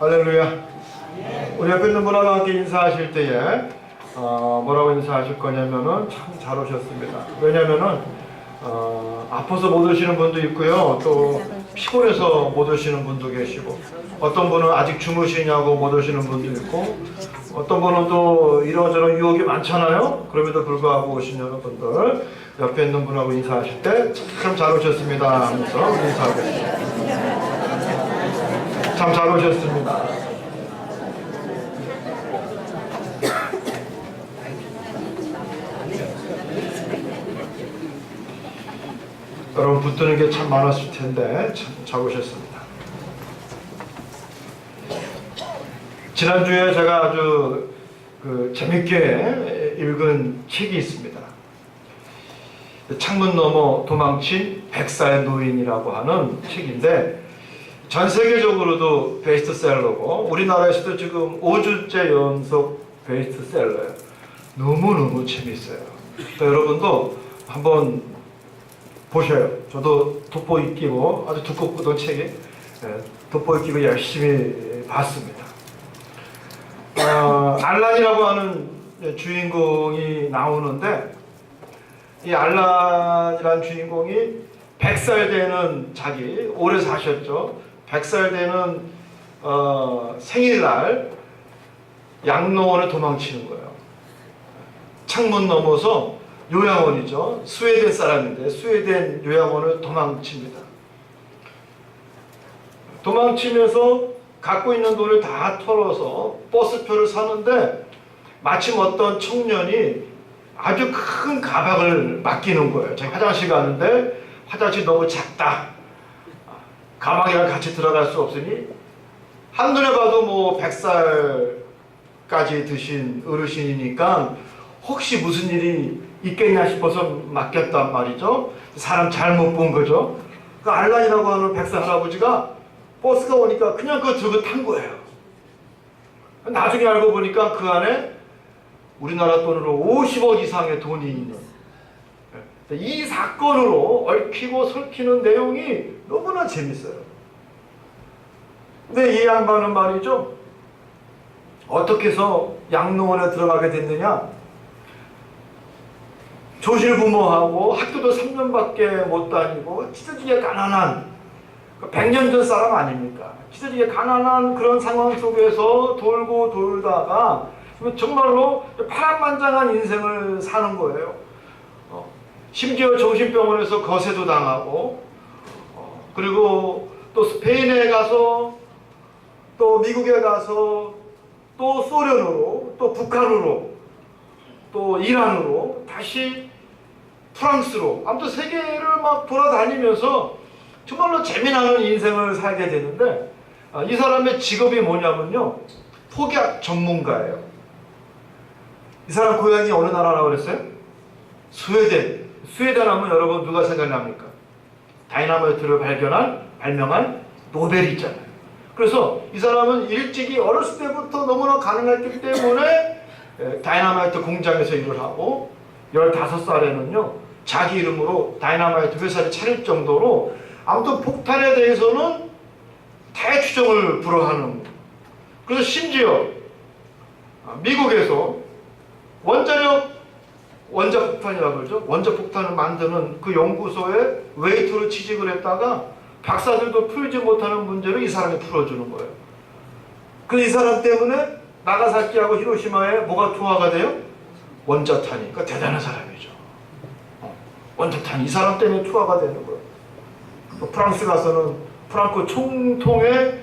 할렐루야. 우리 옆에 있는 분하고 함께 인사하실 때에 뭐라고 인사하실 거냐면은 참 잘 오셨습니다. 왜냐면은 아파서 못 오시는 분도 있고요. 또 피곤해서 못 오시는 분도 계시고, 어떤 분은 아직 주무시냐고 못 오시는 분도 있고, 어떤 분은 또 이러저런 유혹이 많잖아요. 그럼에도 불구하고 오신 여러분들, 옆에 있는 분하고 인사하실 때 참 잘 오셨습니다 하면서 인사하겠습니다. 참 잘 오셨습니다. 여러분 붙드는 게 참 많았을 텐데 참 잘 오셨습니다. 지난주에 제가 아주 재밌게 읽은 책이 있습니다. 창문 너머 도망친 100살 노인이라고 하는 책인데, 전 세계적으로도 베스트셀러고 우리나라에서도 지금 5주째 연속 베스트셀러예요. 너무너무 재밌어요. 여러분도 한번 보셔요. 저도 돋보이 끼고, 아주 두껍거든 책이. 돋보이 끼고 열심히 봤습니다. 알란이라고 하는 주인공이 나오는데, 이 알란이라는 주인공이 100살 되는 자기, 오래 사셨죠. 100살 되는 생일날 양로원에 도망치는 거예요. 창문 넘어서 요양원이죠. 스웨덴 사람인데 스웨덴 요양원을 도망칩니다. 도망치면서 갖고 있는 돈을 다 털어서 버스표를 사는데, 마침 어떤 청년이 아주 큰 가방을 맡기는 거예요. 자기 화장실 가는데 화장실 너무 작다, 가방이랑 같이 들어갈 수 없으니, 한눈에 봐도 뭐 100살까지 드신 어르신이니까 혹시 무슨 일이 있겠냐 싶어서 맡겼단 말이죠. 사람 잘못 본 거죠. 그 알란이라고 하는 100살 할아버지가 버스가 오니까 그냥 그거 들고 탄 거예요. 나중에 알고 보니까 그 안에 우리나라 돈으로 50억 이상의 돈이 있는, 이 사건으로 얽히고 설키는 내용이 너무나 재밌어요. 근데 이 양반은 말이죠, 어떻게 해서 양로원에 들어가게 됐느냐, 조실부모하고 학교도 3년밖에 못 다니고 찢어지게 가난한 100년 전 사람 아닙니까? 찢어지게 가난한 그런 상황 속에서 돌고 돌다가 정말로 파란만장한 인생을 사는 거예요. 심지어 정신병원에서 거세도 당하고, 그리고 또 스페인에 가서, 또 미국에 가서, 또 소련으로, 또 북한으로, 또 이란으로, 다시 프랑스로, 아무튼 세계를 막 돌아다니면서 정말로 재미나는 인생을 살게 되는데, 이 사람의 직업이 뭐냐면요, 폭약 전문가예요. 이 사람 고향이 어느 나라라고 그랬어요? 스웨덴. 스웨덴 하면 여러분 누가 생각납니까? 다이나마이트를 발명한 노벨이 있잖아요. 그래서 이 사람은 일찍이 어렸을 때부터 너무나 가능했기 때문에 다이나마이트 공장에서 일을 하고, 15살에는요 자기 이름으로 다이나마이트 회사를 차릴 정도로 아무튼 폭탄에 대해서는 대추정을 불허하는. 그래서 심지어 미국에서 원자폭탄이라고 그러죠. 원자폭탄을 만드는 그 연구소에 웨이터로 취직을 했다가 박사들도 풀지 못하는 문제를 이 사람이 풀어주는 거예요. 그래서 이 사람 때문에 나가사키하고 히로시마에 뭐가 투하가 돼요? 원자탄이. 그러니까 대단한 사람이죠. 원자탄이 이 사람 때문에 투하가 되는 거예요. 프랑스 가서는 프랑크 총통의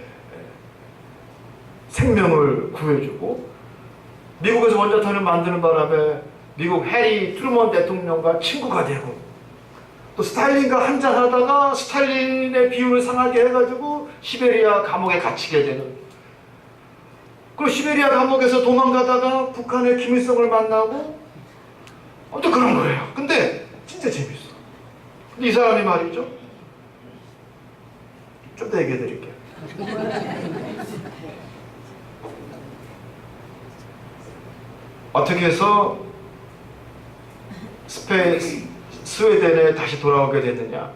생명을 구해주고, 미국에서 원자탄을 만드는 바람에 미국 해리 트루먼 대통령과 친구가 되고, 또 스탈린과 한잔하다가 스탈린의 비율을 상하게 해가지고 시베리아 감옥에 갇히게 되는, 그리고 시베리아 감옥에서 도망가다가 북한의 김일성을 만나고, 아무튼 그런 거예요. 근데 진짜 재밌어. 근데 이 사람이 말이죠, 좀 더 얘기해 드릴게요. 어떻게 해서 스웨덴에 다시 돌아오게 됐느냐.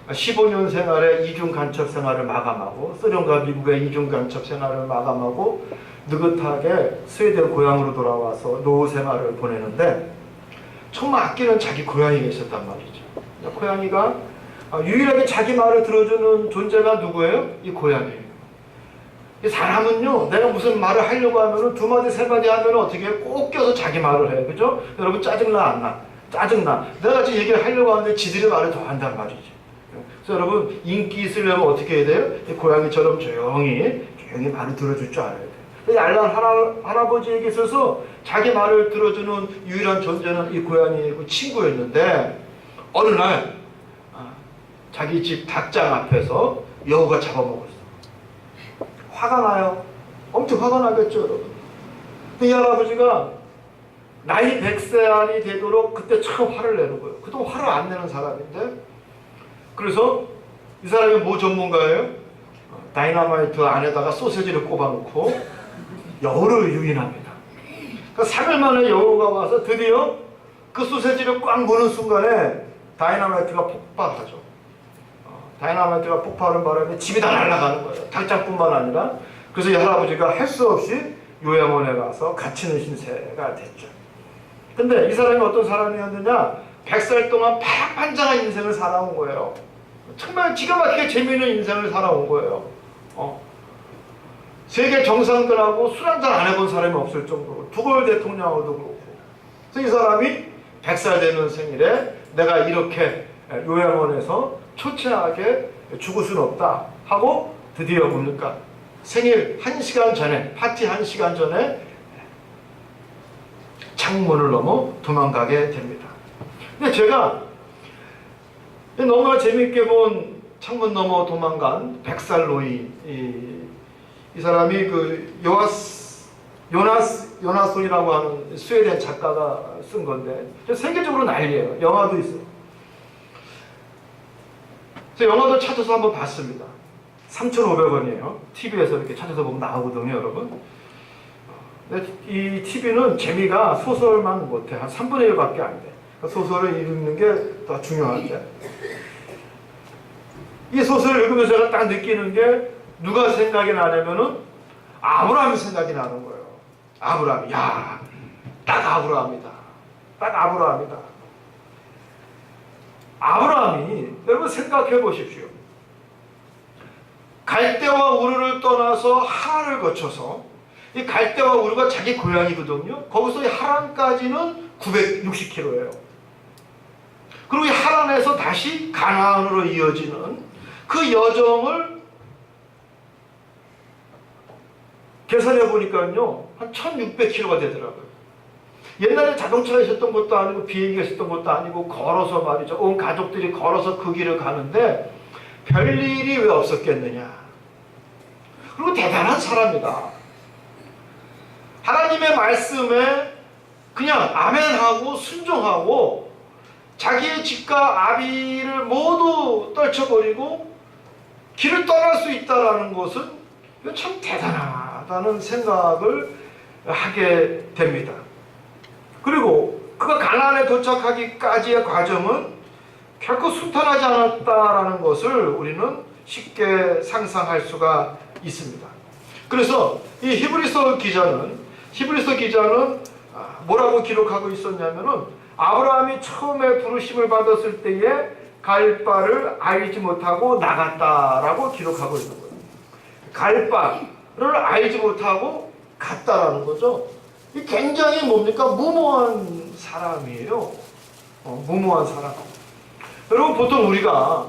15년 생활의 이중 간첩 생활을 마감하고 소련과 미국의 이중 간첩 생활을 마감하고 느긋하게 스웨덴 고향으로 돌아와서 노후 생활을 보내는데 정말 아끼는 자기 고양이가 있었단 말이죠. 고양이가 유일하게 자기 말을 들어주는 존재가 누구예요? 이 고양이예요. 이 사람은요, 내가 무슨 말을 하려고 하면은 두 마디 세 마디 하면은 어떻게 해? 꼭 껴서 자기 말을 해, 그죠? 여러분 짜증나 안 나? 짜증나. 내가 지금 얘기를 하려고 하는데 지들이 말을 더 한단 말이지. 그래서 여러분 인기 있으려면 어떻게 해야 돼요? 이 고양이처럼 조용히 말을 들어줄 줄 알아야 돼요. 알란 할아버지에게 있어서 자기 말을 들어주는 유일한 존재는 이 고양이의 친구였는데 어느 날 자기 집 닭장 앞에서 여우가 잡아먹었어. 화가 나요. 엄청 화가 나겠죠, 여러분. 근데 이 할아버지가 나이 100세 안이 되도록 그때 처음 화를 내는 거예요. 그동안 화를 안 내는 사람인데 그래서 이 사람이 뭐 전문가예요? 다이너마이트 안에다가 소세지를 꼽아놓고 여우를 유인합니다. 그러니까 3일 만에 여우가 와서 드디어 그 소세지를 꽉 무는 순간에 다이너마이트가 폭발하죠. 다이너마이트가 폭발하는 바람에 집이 다 날아가는 거예요. 닭장뿐만 아니라. 그래서 이 할아버지가 할 수 없이 요양원에 가서 갇히는 신세가 됐죠. 근데 이 사람이 어떤 사람이었느냐? 100살 동안 파란만장한 인생을 살아온 거예요. 정말 기가 막히게 재미있는 인생을 살아온 거예요. 세계 정상들하고 술 한잔 안 해본 사람이 없을 정도로 두골 대통령하고도 그렇고. 그래서 이 사람이 100살 되는 생일에 내가 이렇게 요양원에서 초췌하게 죽을 수는 없다 하고 드디어 뭡니까? 생일 1시간 전에, 파티 1시간 전에 창문을 넘어 도망가게 됩니다. 근데 제가 너무나 재미있게 본 창문 넘어 도망간 100살 노인, 이 사람이 그 요나손이라고 하는 스웨덴 작가가 쓴 건데 세계적으로 난리예요. 영화도 있어요. 그래서 영화도 찾아서 한번 봤습니다. 3,500원이에요. TV에서 이렇게 찾아서 보면 나오거든요, 여러분. 근데 이 TV는 재미가 소설만 못해. 한 3분의 1밖에 안 돼. 소설을 읽는 게 더 중요한데. 이 소설을 읽으면서 제가 딱 느끼는 게 누가 생각이 나냐면은 아브라함이 생각이 나는 거예요. 아브라함. 야, 딱 아브라함이다. 딱 아브라함이다. 아브라함이 여러분 생각해 보십시오. 갈대와 우르를 떠나서 하란을 거쳐서 이 갈대와 우르가 자기 고향이거든요. 거기서 이 하란까지는 960km예요. 그리고 이 하란에서 다시 가나안으로 이어지는 그 여정을 계산해 보니까요, 한 1600km가 되더라고요. 옛날에 자동차가 있었던 것도 아니고 비행기가 있었던 것도 아니고 걸어서 말이죠. 온 가족들이 걸어서 그 길을 가는데 별일이 왜 없었겠느냐. 그리고 대단한 사람이다. 하나님의 말씀에 그냥 아멘하고 순종하고 자기의 집과 아비를 모두 떨쳐버리고 길을 떠날 수 있다는 것은 이거 참 대단하다는 생각을 하게 됩니다. 그리고 그가 가나안에 도착하기까지의 과정은 결코 순탄하지 않았다라는 것을 우리는 쉽게 상상할 수가 있습니다. 그래서 이 히브리서 기자는 뭐라고 기록하고 있었냐면은 아브라함이 처음에 부르심을 받았을 때에 갈 바를 알지 못하고 나갔다라고 기록하고 있는 거예요. 갈 바를 알지 못하고 갔다라는 거죠. 이 굉장히 뭡니까? 무모한 사람이에요. 무모한 사람. 여러분 보통 우리가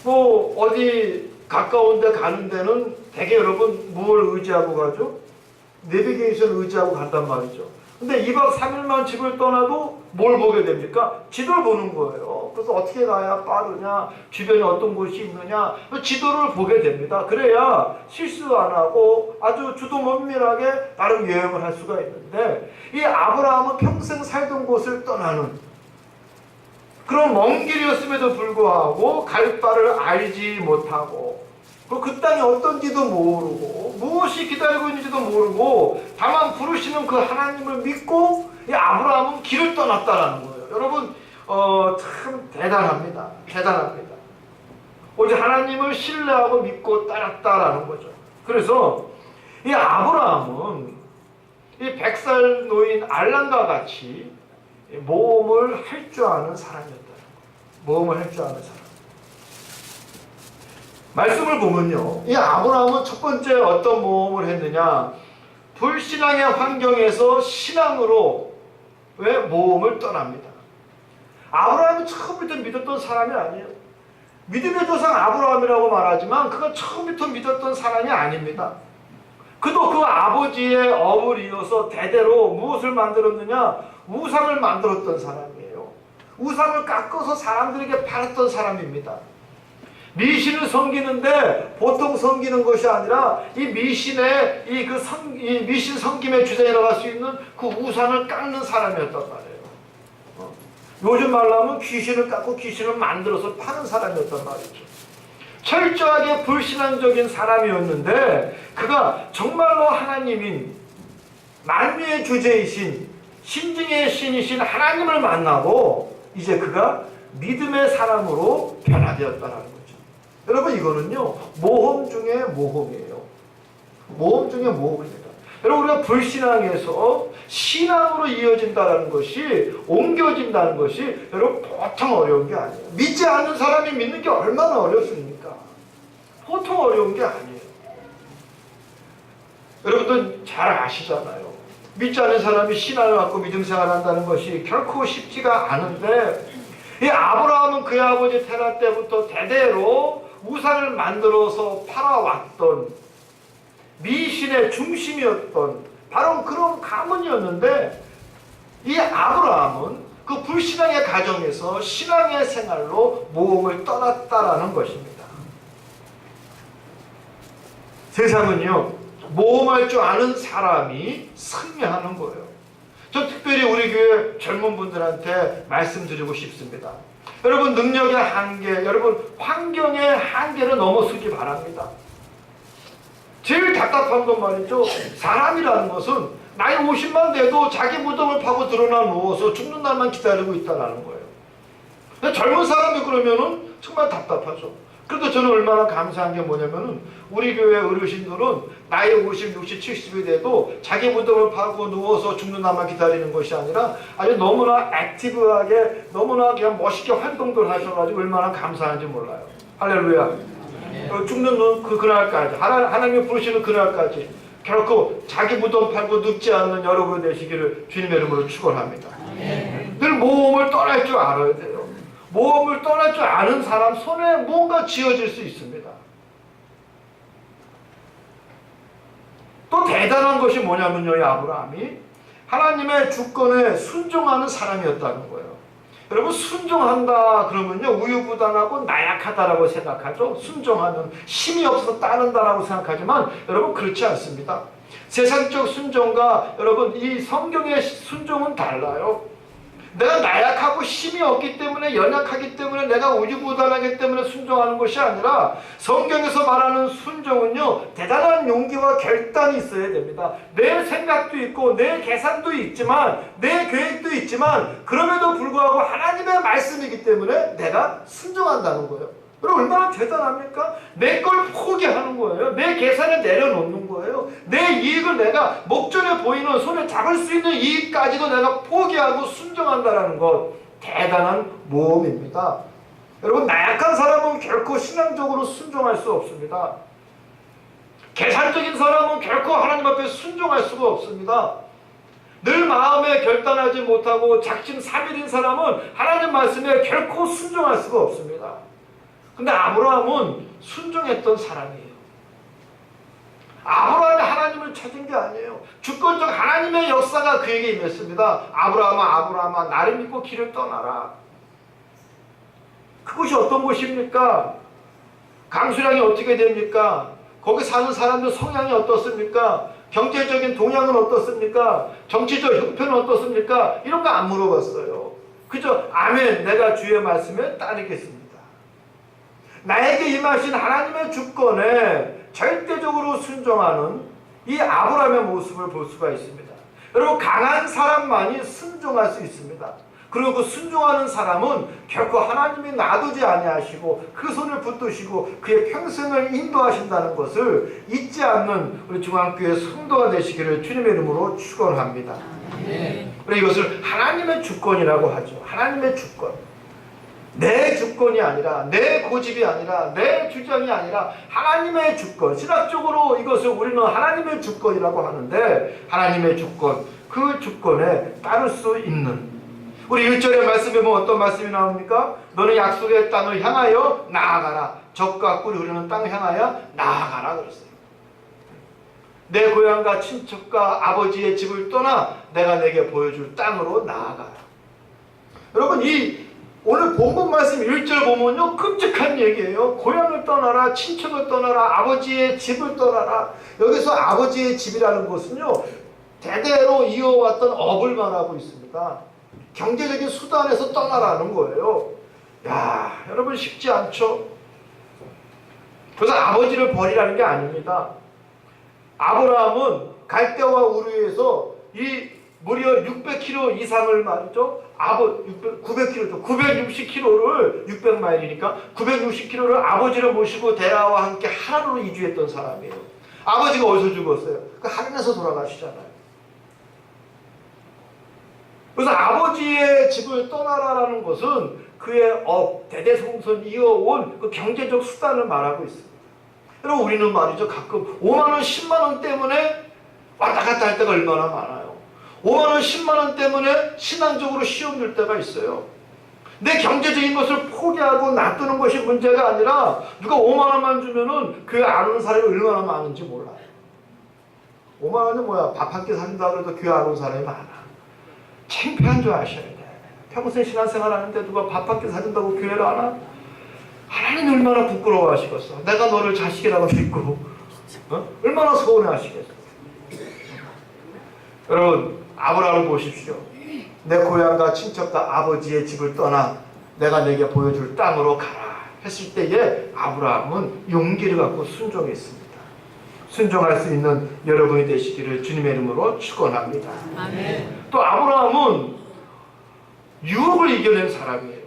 뭐 어디 가까운 데 가는 데는 대개 여러분 뭘 의지하고 가죠? 내비게이션 의지하고 간단 말이죠. 근데 2박 3일만 집을 떠나도 뭘 보게 됩니까? 지도를 보는 거예요. 그래서 어떻게 가야 빠르냐, 주변에 어떤 곳이 있느냐, 지도를 보게 됩니다. 그래야 실수 안 하고 아주 주도 면밀하게 나름 여행을 할 수가 있는데, 이 아브라함은 평생 살던 곳을 떠나는 그런 먼 길이었음에도 불구하고 갈 바를 알지 못하고, 그리고 그 땅이 어떤지도 모르고 무엇이 기다리고 있는지도 모르고 다만 부르시는 그 하나님을 믿고 이 아브라함은 길을 떠났다라는 거예요. 여러분 참 대단합니다. 대단합니다. 오직 하나님을 신뢰하고 믿고 따랐다라는 거죠. 그래서 이 아브라함은 이 100살 노인 알란과 같이 모험을 할 줄 아는 사람이었다. 모험을 할 줄 아는 사람. 말씀을 보면요, 이 아브라함은 첫 번째 어떤 모험을 했느냐? 불신앙의 환경에서 신앙으로 왜 모험을 떠납니다. 아브라함은 처음부터 믿었던 사람이 아니에요. 믿음의 조상 아브라함이라고 말하지만 그가 처음부터 믿었던 사람이 아닙니다. 그도 그 아버지의 업을 이어서 대대로 무엇을 만들었느냐? 우상을 만들었던 사람이에요. 우상을 깎아서 사람들에게 팔았던 사람입니다. 미신을 섬기는데 보통 섬기는 것이 아니라 이 미신의 이 미신 섬김의 주제라고 할 수 있는 그 우상을 깎는 사람이었단 말이에요. 요즘 말로 하면 귀신을 깎고 귀신을 만들어서 파는 사람이었단 말이죠. 철저하게 불신앙적인 사람이었는데 그가 정말로 하나님인 만유의 주제이신 신중의 신이신 하나님을 만나고 이제 그가 믿음의 사람으로 변화되었다는 거죠. 여러분, 이거는요 모험 중에 모험이에요. 모험 중에 모험입니다. 여러분, 우리가 불신앙에서 신앙으로 이어진다는 것이, 옮겨진다는 것이 여러분 보통 어려운 게 아니에요. 믿지 않는 사람이 믿는 게 얼마나 어렵습니까? 보통 어려운 게 아니에요. 여러분들 잘 아시잖아요. 믿지 않는 사람이 신앙을 갖고 믿음 생활한다는 것이 결코 쉽지가 않은데, 이 아브라함은 그의 아버지 테라 때부터 대대로 우상을 만들어서 팔아왔던 미신의 중심이었던 바로 그런 가문이었는데, 이 아브라함은 그 불신앙의 가정에서 신앙의 생활로 모험을 떠났다라는 것입니다. 세상은요 모험할 줄 아는 사람이 승리하는 거예요. 저 특별히 우리 교회 젊은 분들한테 말씀드리고 싶습니다. 여러분, 능력의 한계, 여러분 환경의 한계를 넘어서기 바랍니다. 제일 답답한 건 말이죠, 사람이라는 것은 나이 50만 돼도 자기 무덤을 파고 드러나 누워서 죽는 날만 기다리고 있다는 거예요. 근데 젊은 사람이 그러면은 정말 답답하죠. 그래도 저는 얼마나 감사한 게 뭐냐면은 우리 교회 어르신들은 나이 50, 60, 70이 돼도 자기 무덤을 파고 누워서 죽는 날만 기다리는 것이 아니라 아주 너무나 액티브하게, 너무나 그냥 멋있게 활동들 하셔가지고 얼마나 감사한지 몰라요. 할렐루야. 죽는 그날까지, 하나님이 부르시는 그날까지 결코 자기 무덤 팔고 눕지 않는 여러분 되시기를 주님의 이름으로 축원합니다. 늘 모험을 떠날 줄 알아야 돼요. 모험을 떠날 줄 아는 사람 손에 뭔가 쥐어질 수 있습니다. 또 대단한 것이 뭐냐면요, 이 아브라함이 하나님의 주권에 순종하는 사람이었다는 거예요. 여러분, 순종한다 그러면요 우유부단하고 나약하다라고 생각하죠. 순종하면 힘이 없어서 따른다라고 생각하지만 여러분 그렇지 않습니다. 세상적 순종과 여러분 이 성경의 순종은 달라요. 내가 나약하고 힘이 없기 때문에, 연약하기 때문에, 내가 우유부단하기 때문에 순종하는 것이 아니라 성경에서 말하는 순종은요 대단한 용기와 결단이 있어야 됩니다. 내 생각도 있고 내 계산도 있지만, 내 계획도 있지만, 그럼에도 불구하고 하나님의 말씀이기 때문에 내가 순종한다는 거예요. 그럼 얼마나 대단합니까? 내 걸 포기하는 거예요. 내 계산을 내려놓는 거예요. 내 이익을 내가 목전에 보이는 손에 잡을 수 있는 이익까지도 내가 포기하고 순종한다는 것, 대단한 모험입니다. 여러분, 나약한 사람은 결코 신앙적으로 순종할 수 없습니다. 계산적인 사람은 결코 하나님 앞에 순종할 수가 없습니다. 늘 마음에 결단하지 못하고 작심삼일인 사람은 하나님 말씀에 결코 순종할 수가 없습니다. 근데 아브라함은 순종했던 사람이에요. 아브라함이 하나님을 찾은 게 아니에요. 주권적 하나님의 역사가 그에게 임했습니다. 아브라함아 나를 믿고 길을 떠나라. 그것이 어떤 곳입니까? 강수량이 어떻게 됩니까? 거기 사는 사람들 성향이 어떻습니까? 경제적인 동향은 어떻습니까? 정치적 형편은 어떻습니까? 이런 거 안 물어봤어요. 그저 아멘, 내가 주의 말씀에 따르겠습니다. 나에게 임하신 하나님의 주권에 절대적으로 순종하는 이 아브라함의 모습을 볼 수가 있습니다. 여러분, 강한 사람만이 순종할 수 있습니다. 그리고 그 순종하는 사람은 결코 하나님이 놔두지 아니하시고 그 손을 붙드시고 그의 평생을 인도하신다는 것을 잊지 않는 우리 중앙교회 성도가 되시기를 주님의 이름으로 축원합니다. 우리 이것을 하나님의 주권이라고 하죠. 하나님의 주권. 내 주권이 아니라, 내 고집이 아니라, 내 주장이 아니라 하나님의 주권. 신학적으로 이것을 우리는 하나님의 주권이라고 하는데, 하나님의 주권, 그 주권에 따를 수 있는, 우리 1절의 말씀에 보면 어떤 말씀이 나옵니까? 너는 약속의 땅을 향하여 나아가라. 적과 꿀이 흐르는 땅을 향하여 나아가라 그랬어요. 내 고향과 친척과 아버지의 집을 떠나 내가 내게 보여줄 땅으로 나아가라. 여러분, 이 오늘 본문 말씀 1절 보면요, 끔찍한 얘기예요. 고향을 떠나라, 친척을 떠나라, 아버지의 집을 떠나라. 여기서 아버지의 집이라는 것은요, 대대로 이어왔던 업을 말하고 있습니다. 경제적인 수단에서 떠나라는 거예요. 야, 여러분 쉽지 않죠? 그래서 아버지를 버리라는 게 아닙니다. 아브라함은 갈대와 우르에서 이 무려 600km 이상을 말이죠. 900km죠. 960km를 600마일이니까 960km를 아버지를 모시고 데라와 함께 하란으로 이주했던 사람이에요. 아버지가 어디서 죽었어요? 그 하란에서 돌아가시잖아요. 그래서 아버지의 집을 떠나라라는 것은 그의 대대손손 이어온 그 경제적 수단을 말하고 있습니다. 여러분, 우리는 말이죠, 가끔 5만원, 10만원 때문에 왔다 갔다 할 때가 얼마나 많아요. 5만원, 10만원 때문에 신앙적으로 시험 들 때가 있어요. 내 경제적인 것을 포기하고 놔두는 것이 문제가 아니라 누가 5만원만 주면은 교회 안 오는 사람이 얼마나 많은지 몰라요. 5만원이 뭐야? 밥 한 끼 사준다 그래도 교회 안 오는 사람이 많아. 창피한 줄 아셔야 돼. 평생 신앙생활 하는데 누가 밥 한 끼 사준다고 교회를 안 와? 하나님 얼마나 부끄러워하시겠어. 내가 너를 자식이라고 믿고 얼마나 서운해하시겠어. 여러분, 아브라함을 보십시오. 내 고향과 친척과 아버지의 집을 떠나 내가 내게 보여줄 땅으로 가라 했을 때에 아브라함은 용기를 갖고 순종했습니다. 순종할 수 있는 여러분이 되시기를 주님의 이름으로 축원합니다. 아멘. 또 아브라함은 유혹을 이겨낸 사람이에요.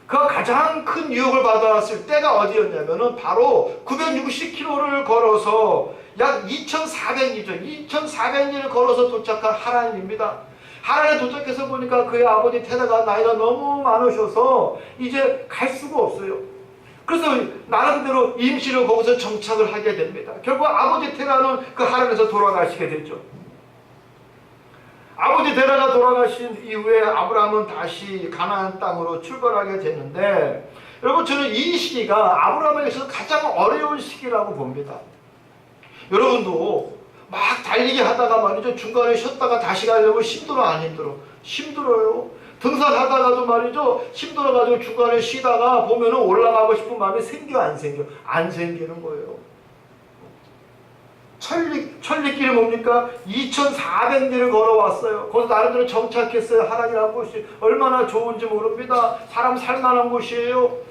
그가 가장 큰 유혹을 받아왔을 때가 어디였냐면은 바로 960km를 걸어서 약 2400리죠. 2400리를 걸어서 도착한 하란입니다. 하란에 도착해서 보니까 그의 아버지 테라가 나이가 너무 많으셔서 이제 갈 수가 없어요. 그래서 나름대로 임시로 거기서 정착을 하게 됩니다. 결국 아버지 테라는 그 하란에서 돌아가시게 되죠. 아버지 테라가 돌아가신 이후에 아브라함은 다시 가나안 땅으로 출발하게 되는데, 여러분, 저는 이 시기가 아브라함에게 있어서 가장 어려운 시기라고 봅니다. 여러분도 막 달리기 하다가 말이죠, 중간에 쉬었다가 다시 가려면 힘들어 안 힘들어? 힘들어요. 등산하다가도 말이죠, 힘들어가지고 중간에 쉬다가 보면은 올라가고 싶은 마음이 생겨 안 생겨? 안 생기는 거예요. 천리길이 뭡니까? 2400리를 걸어왔어요. 거기서 나름대로 정착했어요. 하란이라는 곳이 얼마나 좋은지 모릅니다. 사람 살만한 곳이에요.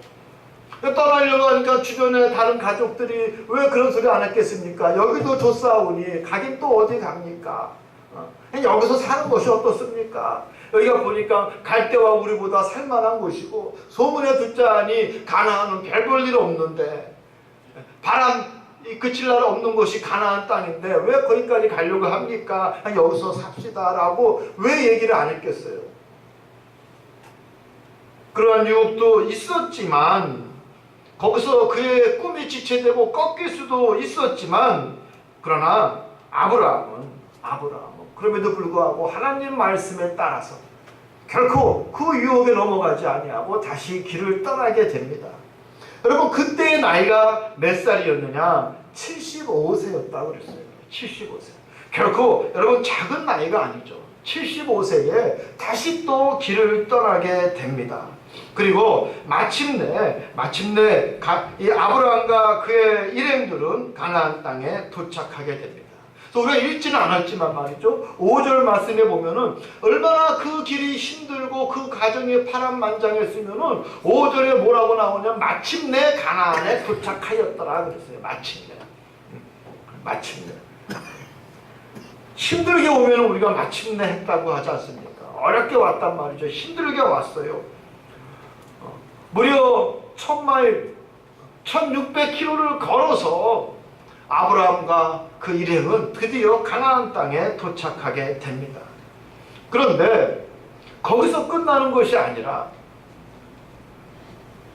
떠나려고 하니까 주변에 다른 가족들이 왜 그런 소리 안 했겠습니까? 여기도 좋사오니 가긴 또 어디 갑니까? 여기서 사는 것이 어떻습니까? 여기가 보니까 갈대와 우리보다 살만한 곳이고 소문에 듣자니 가나안은 별 볼 일 없는데 바람 그칠 날 없는 곳이 가나안 땅인데 왜 거기까지 가려고 합니까? 여기서 삽시다라고 왜 얘기를 안 했겠어요? 그러한 유혹도 있었지만 거기서 그의 꿈이 지체되고 꺾일 수도 있었지만, 그러나 아브라함은 그럼에도 불구하고 하나님 말씀에 따라서 결코 그 유혹에 넘어가지 아니하고 다시 길을 떠나게 됩니다. 여러분, 그때의 나이가 몇 살이었느냐? 75세였다고 그랬어요. 75세. 결코 여러분 작은 나이가 아니죠. 75세에 다시 또 길을 떠나게 됩니다. 그리고 마침내 이 아브라함과 그의 일행들은 가나안 땅에 도착하게 됩니다. 그래서 우리가 읽지는 않았지만 말이죠, 5절 말씀에 보면은 얼마나 그 길이 힘들고 그 과정이 파란만장했으면은 5절에 뭐라고 나오냐면 마침내 가나안에 도착하였더라 그랬어요. 마침내 힘들게 오면 우리가 마침내 했다고 하지 않습니까? 어렵게 왔단 말이죠. 힘들게 왔어요. 무려 1000마일, 1600km를 걸어서 아브라함과 그 일행은 드디어 가나안 땅에 도착하게 됩니다. 그런데 거기서 끝나는 것이 아니라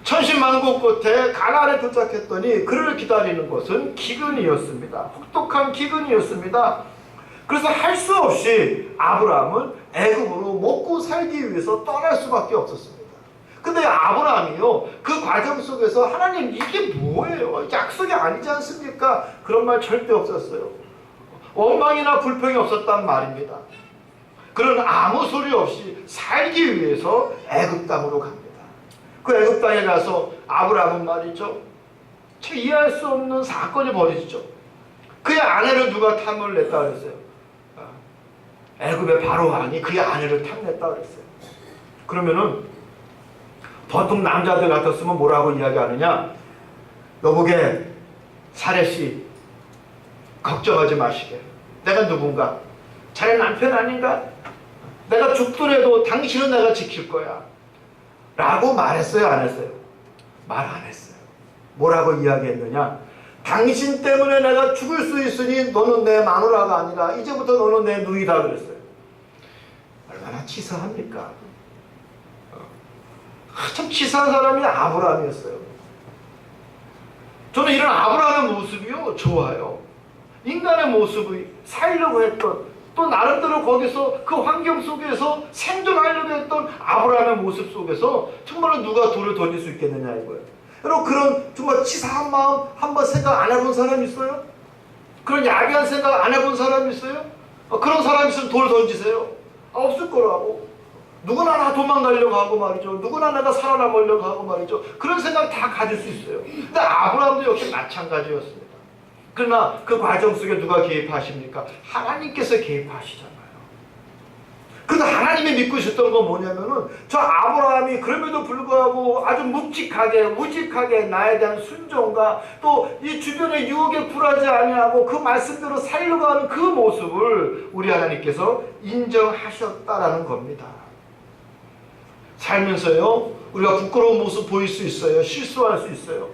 천신만고 끝에 가나안에 도착했더니 그를 기다리는 것은 기근이었습니다. 혹독한 기근이었습니다. 그래서 할 수 없이 아브라함은 애굽으로 먹고 살기 위해서 떠날 수밖에 없었습니다. 근데 아브라함이요, 그 과정 속에서 하나님 이게 뭐예요? 약속이 아니지 않습니까? 그런 말 절대 없었어요. 원망이나 불평이 없었단 말입니다. 그런 아무 소리 없이 살기 위해서 애굽 땅으로 갑니다. 그 애굽 땅에 가서 아브라함은 말이죠, 참 이해할 수 없는 사건이 벌어지죠. 그의 아내를 누가 탐을 냈다 그랬어요. 애굽의 바로 왕이 그의 아내를 탐냈다 그랬어요. 그러면은 보통 남자들 같았으면 뭐라고 이야기하느냐? 여보게 사례씨, 걱정하지 마시게. 내가 누군가? 자네 남편 아닌가? 내가 죽더라도 당신은 내가 지킬 거야 라고 말했어요, 안 했어요? 말 안 했어요. 뭐라고 이야기했느냐? 당신 때문에 내가 죽을 수 있으니 너는 내 마누라가 아니라 이제부터 너는 내 누이다 그랬어요. 얼마나 치사합니까? 참 치사한 사람이 아브라함이었어요. 저는 이런 아브라함의 모습이요, 좋아요. 인간의 모습이 살려고 했던, 또 나름대로 거기서 그 환경 속에서 생존하려고 했던 아브라함의 모습 속에서 정말로 누가 돌을 던질 수 있겠느냐 이거예요. 여러분, 그런 정말 치사한 마음 한번 생각 안 해본 사람 있어요? 그런 야비한 생각 안 해본 사람 있어요? 그런 사람 있으면 돌 던지세요. 없을 거라고. 누구나 나 도망가려고 하고 말이죠. 누구나 내가 살아남으려고 하고 말이죠. 그런 생각 다 가질 수 있어요. 근데 아브라함도 역시 마찬가지였습니다. 그러나 그 과정 속에 누가 개입하십니까? 하나님께서 개입하시잖아요. 그래서 하나님이 믿고 있었던 건 뭐냐면은, 저 아브라함이 그럼에도 불구하고 아주 묵직하게 우직하게 나에 대한 순종과 또 이 주변의 유혹에 굴하지 아니하고 그 말씀대로 살려고 하는 그 모습을 우리 하나님께서 인정하셨다라는 겁니다. 살면서요, 우리가 부끄러운 모습 보일 수 있어요. 실수할 수 있어요.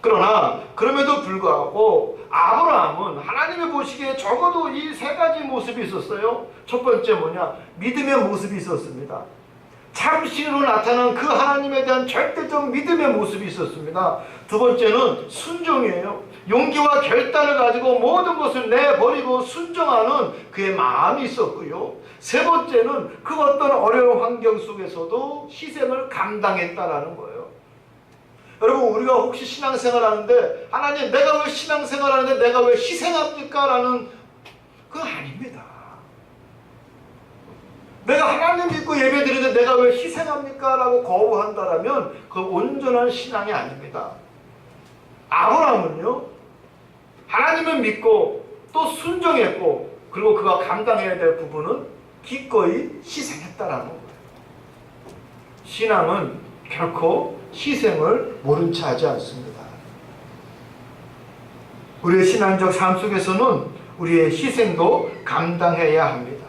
그러나 그럼에도 불구하고 아브라함은 하나님이 보시기에 적어도 이 세 가지 모습이 있었어요. 첫 번째 뭐냐? 믿음의 모습이 있었습니다. 참신으로 나타난 그 하나님에 대한 절대적 믿음의 모습이 있었습니다. 두 번째는 순종이에요. 용기와 결단을 가지고 모든 것을 내버리고 순종하는 그의 마음이 있었고요. 세 번째는 그 어떤 어려운 환경 속에서도 희생을 감당했다라는 거예요. 여러분, 우리가 혹시 신앙생활 하는데 하나님 내가 왜 신앙생활 하는데 내가 왜 희생합니까? 라는 그건 아닙니다. 내가 하나님 믿고 예배 드리는데 내가 왜 희생합니까? 라고 거부한다라면 그 온전한 신앙이 아닙니다. 아브라함은요, 하나님을 믿고 또 순종했고, 그리고 그가 감당해야 될 부분은 기꺼이 희생했다라는 거예요. 신앙은 결코 희생을 모른 채 하지 않습니다. 우리의 신앙적 삶 속에서는 우리의 희생도 감당해야 합니다.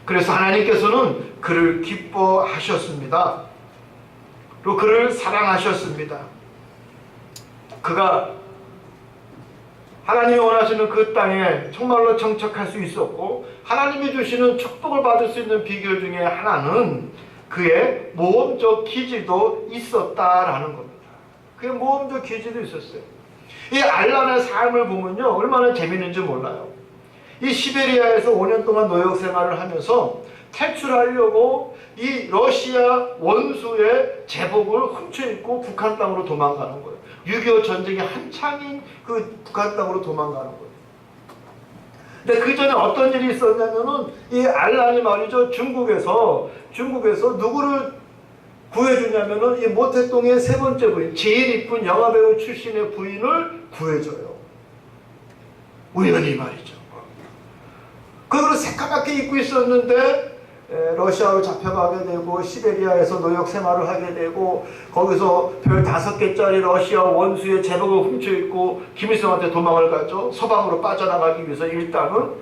그래서 하나님께서는 그를 기뻐하셨습니다. 또 그를 사랑하셨습니다. 그가 하나님이 원하시는 그 땅에 정말로 정착할 수 있었고, 하나님이 주시는 축복을 받을 수 있는 비결 중에 하나는 그의 모험적 기질도 있었다라는 겁니다. 그의 모험적 기질도 있었어요. 이 알란의 삶을 보면요, 얼마나 재밌는지 몰라요. 이 시베리아에서 5년 동안 노역 생활을 하면서 탈출하려고 이 러시아 원수의 제복을 훔쳐입고 북한 땅으로 도망가는 거예요. 6.25 전쟁이 한창인 그 북한 땅으로 도망가는 거예요. 근데 그 전에 어떤 일이 있었냐면은 이 알란이 말이죠, 중국에서 누구를 구해주냐면은 이 모택동의 세 번째 부인, 제일 이쁜 영화배우 출신의 부인을 구해줘요. 우연히 말이죠. 그걸 새까맣게 입고 있었는데 러시아로 잡혀가게 되고 시베리아에서 노역 생활을 하게 되고 거기서 별 5개짜리 러시아 원수의 제복을 훔쳐입고 김일성한테 도망을 가죠. 서방으로 빠져나가기 위해서 일단은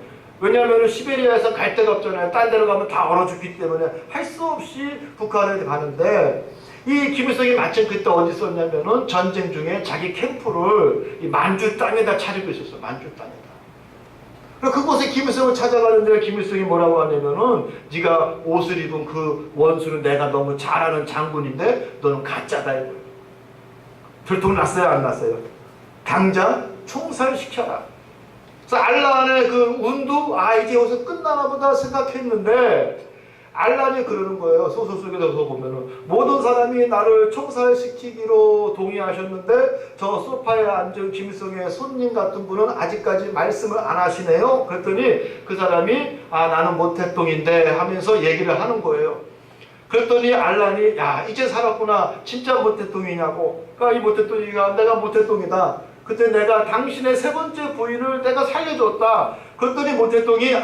왜냐하면 시베리아에서 갈 데가 없잖아요. 딴 데로 가면 다 얼어 죽기 때문에 할 수 없이 북한에 가는데, 이 김일성이 마침 그때 어디 있었냐면은 전쟁 중에 자기 캠프를 이 만주 땅에다 차리고 있었어. 만주 땅에다. 그곳에 김일성을 찾아가는데 김일성이 뭐라고 하냐면은, 네가 옷을 입은 그 원수는 내가 너무 잘 아는 장군인데 너는 가짜다 이거예요. 들통 났어요, 안 났어요? 당장 총살시켜라. 그래서 알란의 그 운도 이제 여기서 끝나나 보다 생각했는데, 알란이 그러는 거예요. 소설 속에서 보면은 모든 사람이 나를 총살시키기로 동의하셨는데 저 소파에 앉은 김일성의 손님 같은 분은 아직까지 말씀을 안 하시네요. 그랬더니 그 사람이 나는 모태똥인데 하면서 얘기를 하는 거예요. 그랬더니 알란이 이제 살았구나. 진짜 모태똥이냐고. 그러니까 이 모태똥이가 내가 모태똥이다. 그때 내가 당신의 세 번째 부인을 내가 살려줬다. 그랬더니 모태똥이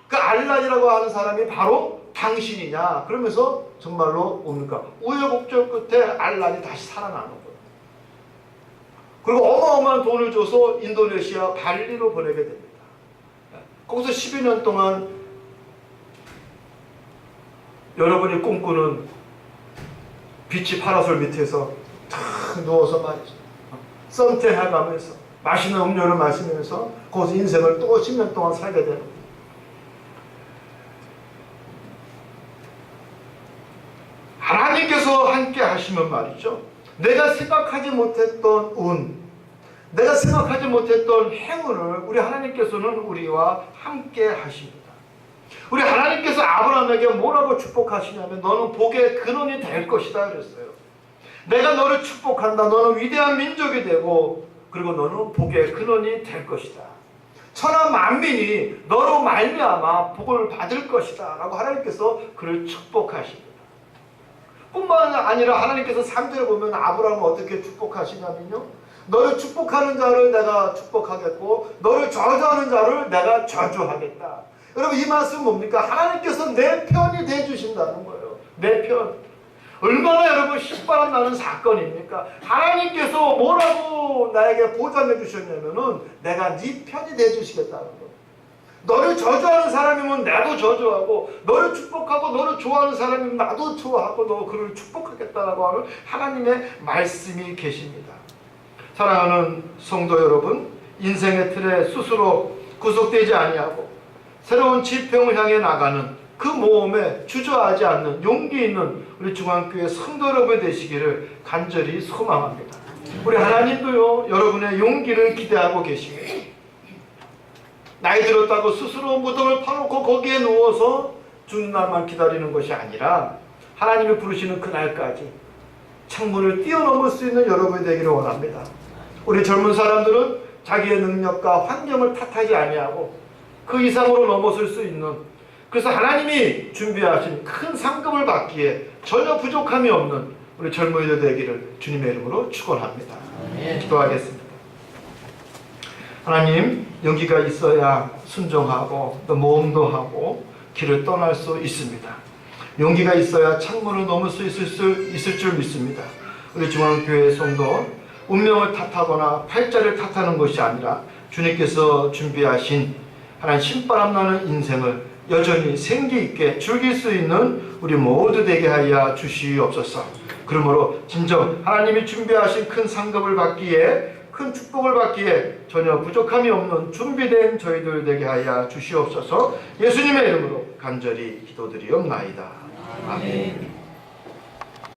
그 알란이라고 하는 사람이 바로 당신이냐. 그러면서 정말로 뭡니까? 우여곡절 끝에 알란이 다시 살아나는 거예요. 그리고 어마어마한 돈을 줘서 인도네시아 발리로 보내게 됩니다. 거기서 12년 동안 여러분이 꿈꾸는 비치 파라솔 밑에서 탁 누워서 말이죠. 썬텐해가면서 맛있는 음료를 마시면서 거기서 인생을 또 10년 동안 살게 되는 거예요. 하나님께서 함께 하시면 말이죠. 내가 생각하지 못했던 운, 내가 생각하지 못했던 행운을 우리 하나님께서는 우리와 함께 하십니다. 우리 하나님께서 아브라함에게 뭐라고 축복하시냐면 너는 복의 근원이 될 것이다 그랬어요. 내가 너를 축복한다. 너는 위대한 민족이 되고 그리고 너는 복의 근원이 될 것이다. 천하 만민이 너로 말미암아 복을 받을 것이다 라고 하나님께서 그를 축복하십니다. 뿐만 아니라 하나님께서 3절에 보면 아브라함을 어떻게 축복하시냐면요, 너를 축복하는 자를 내가 축복하겠고 너를 저주하는 자를 내가 저주하겠다. 여러분 이 말씀은 뭡니까? 하나님께서 내 편이 되어주신다는 거예요. 내 편. 얼마나 여러분 신바람 나는 사건입니까? 하나님께서 뭐라고 나에게 보장해 주셨냐면은 내가 네 편이 되어주시겠다는 거예요. 너를 저주하는 사람이면 나도 저주하고, 너를 축복하고 너를 좋아하는 사람이면 나도 좋아하고 너 그를 축복하겠다라고 하는 하나님의 말씀이 계십니다. 사랑하는 성도 여러분, 인생의 틀에 스스로 구속되지 아니하고 새로운 지평을 향해 나가는 그 모험에 주저하지 않는 용기 있는 우리 중앙교회 성도 여러분 되시기를 간절히 소망합니다. 우리 하나님도요 여러분의 용기를 기대하고 계십니다. 나이 들었다고 스스로 무덤을 파놓고 거기에 누워서 죽는 날만 기다리는 것이 아니라 하나님이 부르시는 그날까지 창문을 뛰어넘을 수 있는 여러분이 되기를 원합니다. 우리 젊은 사람들은 자기의 능력과 환경을 탓하지 아니하고 그 이상으로 넘어설 수 있는, 그래서 하나님이 준비하신 큰 상급을 받기에 전혀 부족함이 없는 우리 젊은이들 되기를 주님의 이름으로 축원합니다. 기도하겠습니다. 하나님, 용기가 있어야 순종하고 또 모험도 하고 길을 떠날 수 있습니다. 용기가 있어야 창문을 넘을 수 있을 줄 믿습니다. 우리 중앙교회 성도 운명을 탓하거나 팔자를 탓하는 것이 아니라 주님께서 준비하신 하나님 신바람 나는 인생을 여전히 생기 있게 즐길 수 있는 우리 모두 되게 하여 주시옵소서. 그러므로 진정 하나님이 준비하신 큰 상급을 받기에, 큰 축복을 받기에 전혀 부족함이 없는 준비된 저희들 되게 하여 주시옵소서. 예수님의 이름으로 간절히 기도드리옵나이다. 아멘.